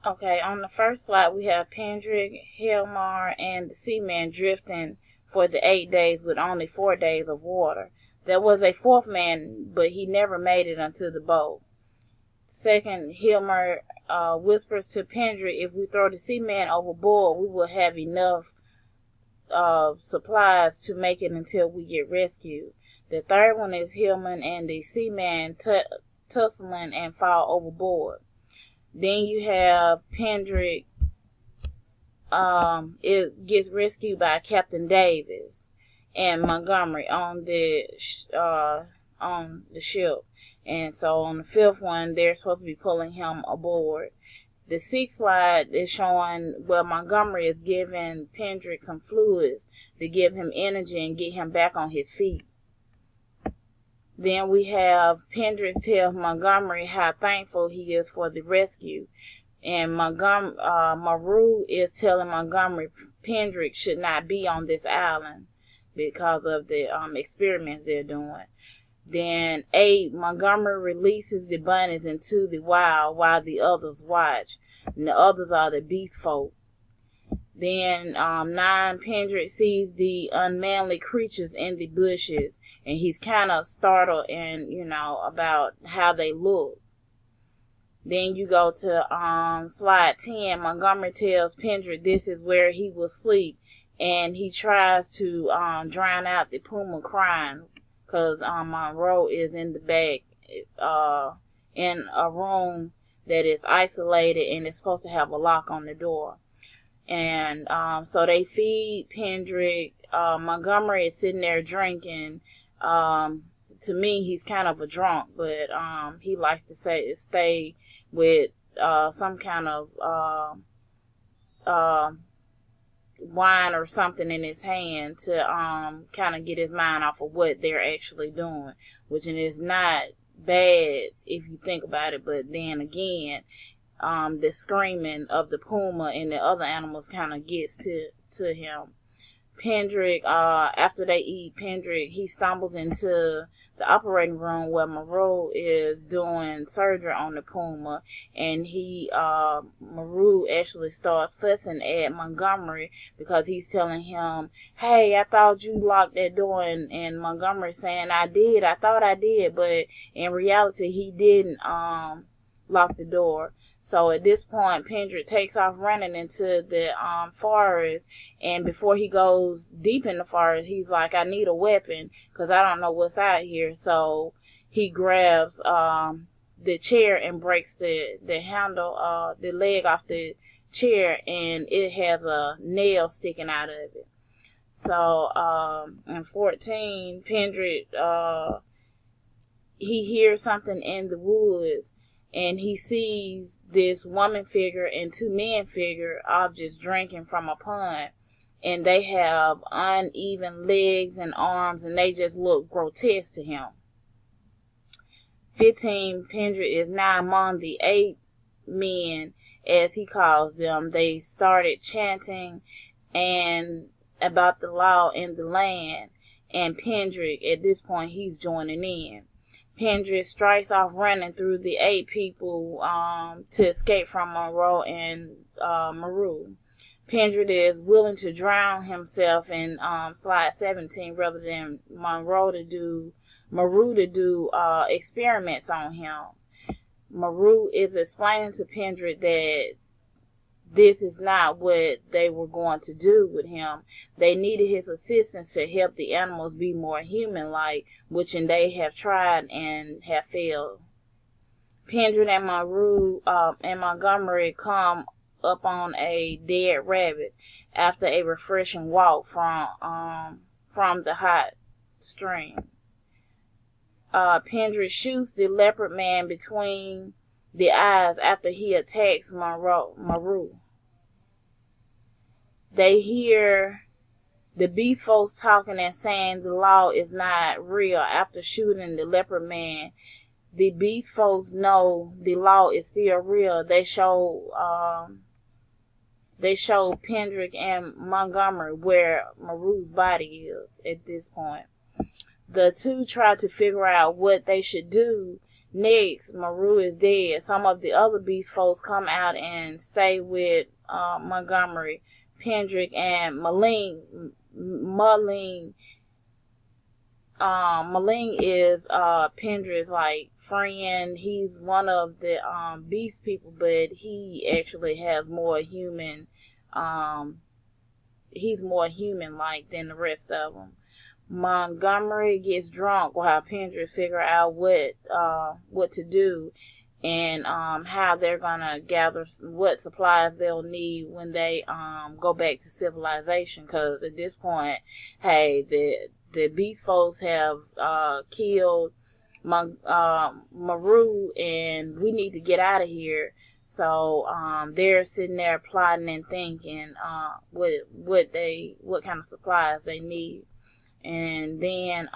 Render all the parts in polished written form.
Okay, on the first slide we have Pendrick, Helmar, and the Seaman drifting for the 8 days with only 4 days of water. There was a fourth man, but he never made it onto the boat. Second, Helmer whispers to Pendrick, if we throw the Seaman overboard, we will have enough supplies to make it until we get rescued. The third one is Hillman and the Seaman tussling and fall overboard. Then you have Pendrick. It gets rescued by Captain Davis and Montgomery on the ship. And so on the fifth one, they're supposed to be pulling him aboard. The sixth slide is showing where Montgomery is giving Pendrick some fluids to give him energy and get him back on his feet. Then we have Pendrick tell Montgomery how thankful he is for the rescue. And Maru is telling Montgomery Pendrick should not be on this island because of the experiments they're doing. Then 8, Montgomery releases the bunnies into the wild while the others watch. And the others are the beast folk. Then 9, Pendrick sees the unmanly creatures in the bushes. And he's kind of startled and, about how they look. Then you go to slide 10. Montgomery tells Pendrick this is where he will sleep. And he tries to drown out the puma crying. Because Monroe is in the back in a room that is isolated and is supposed to have a lock on the door. And so they feed Pendrick. Montgomery is sitting there drinking. To me, he's kind of a drunk, but he likes to stay with some kind of wine or something in his hand to kind of get his mind off of what they're actually doing, which is not bad if you think about it. But then again, the screaming of the puma and the other animals kind of gets to him. Pendrick, after they eat, he stumbles into the operating room where Maru is doing surgery on the puma, and Maru actually starts fussing at Montgomery because he's telling him, hey, I thought you locked that door, and Montgomery saying, I thought I did, but in reality he didn't lock the door. So at this point, Pendrick takes off running into the forest, and before he goes deep in the forest, he's like, I need a weapon because I don't know what's out here. So he grabs the chair and breaks the handle, the leg off the chair, and it has a nail sticking out of it. So in 14, Pendrick, he hears something in the woods, and he sees this woman figure and 2 men figure objects drinking from a pond. And they have uneven legs and arms, and they just look grotesque to him. 15, Pendrick is now among the 8 men, as he calls them. They started chanting and about the law in the land. And Pendrick, at this point, he's joining in. Pendrick strikes off running through the 8 people to escape from Monroe and Maru. Pendrick is willing to drown himself in slide 17 rather than Maru to do experiments on him. Maru is explaining to Pendrick that this is not what they were going to do with him. They needed his assistance to help the animals be more human-like, which they have tried and have failed. Pendrick and Maru and Montgomery come up on a dead rabbit after a refreshing walk from the hot stream. Pendrick shoots the leopard man between the eyes after he attacks Maru. They hear the beast folks talking and saying the law is not real after shooting the leopard man. The beast folks know the law is still real. They show Pendrick and Montgomery where Maru's body is at this point. The 2 try to figure out what they should do Next, Maru is dead. Some of the other Beast folks come out and stay with Montgomery, Pendrick, and Maling. Maling is Pendrick's like friend. He's one of the Beast people, but he actually has more human. He's more human-like than the rest of them. Montgomery gets drunk while Pendrick figure out what to do, and how they're gonna gather what supplies they'll need when they go back to civilization. Because at this point, hey, the Beast folks have killed Maru, and we need to get out of here. So they're sitting there plotting and thinking what kind of supplies they need. And then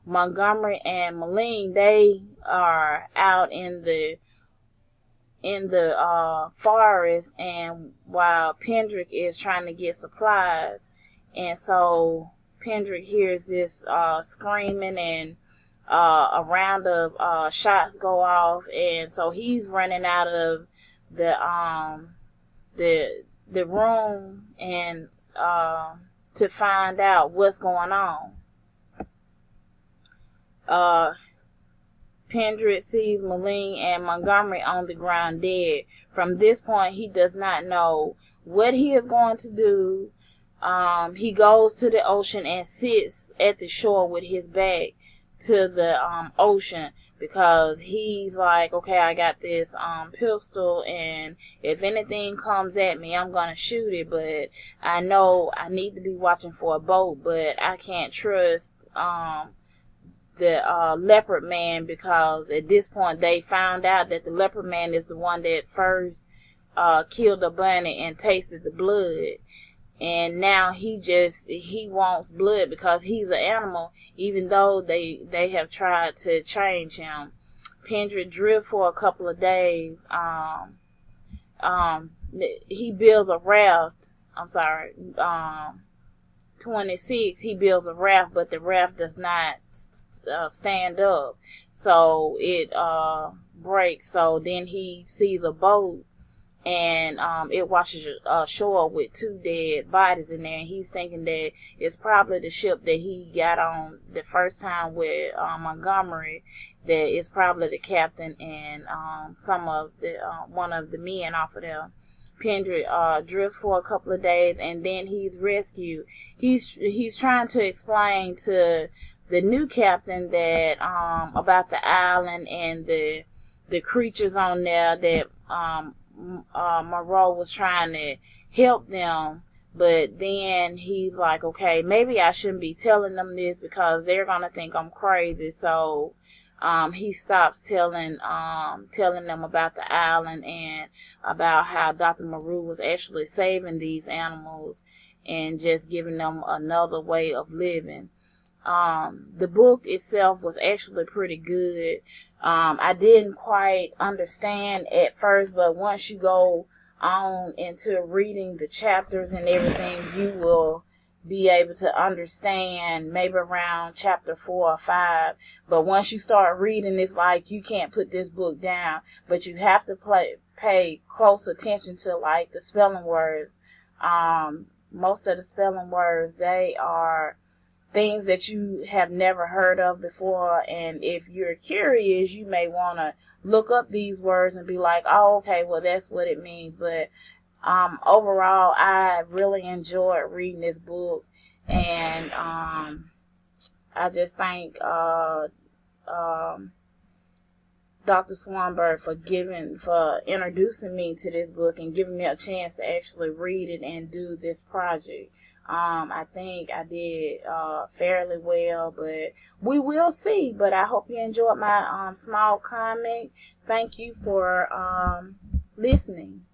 Montgomery and Maling, they are out in the forest, and while Pendrick is trying to get supplies, and so Pendrick hears this screaming, and a round of shots go off, and so he's running out of the room and to find out what's going on. Pendrick sees Maling and Montgomery on the ground dead. From this point, he does not know what he is going to do. He goes to the ocean and sits at the shore with his back to the ocean, because he's like, okay, I got this pistol, and if anything comes at me, I'm gonna shoot it, but I know I need to be watching for a boat, but I can't trust the leopard man, because at this point they found out that the leopard man is the one that first killed the bunny and tasted the blood. And now he wants blood because he's an animal, even though they have tried to change him. Pendrick drifts for a couple of days. He builds a raft. 26, he builds a raft, but the raft does not stand up. So it breaks. So then he sees a boat, and it washes ashore with 2 dead bodies in there, and he's thinking that it's probably the ship that he got on the first time with Montgomery, that it's probably the captain and some of the one of the men off of there. Pendrick drifts for a couple of days, and then he's rescued. He's trying to explain to the new captain that about the island and the creatures on there, that Moreau was trying to help them, but then he's like, okay, maybe I shouldn't be telling them this because they're gonna think I'm crazy. So he stops telling them about the island and about how Dr. Moreau was actually saving these animals and just giving them another way of living. The book itself was actually pretty good. I didn't quite understand at first, but once you go on into reading the chapters and everything, you will be able to understand maybe around chapter 4 or 5. But once you start reading, it's like you can't put this book down, but you have to pay close attention to like the spelling words. Most of the spelling words, they are things that you have never heard of before, and if you're curious, you may want to look up these words and be like, oh, okay, well, that's what it means. But overall, I really enjoyed reading this book, and I just thank Dr. Swanberg for introducing me to this book and giving me a chance to actually read it and do this project. I think I did fairly well, but we will see. But I hope you enjoyed my small comic. Thank you for listening.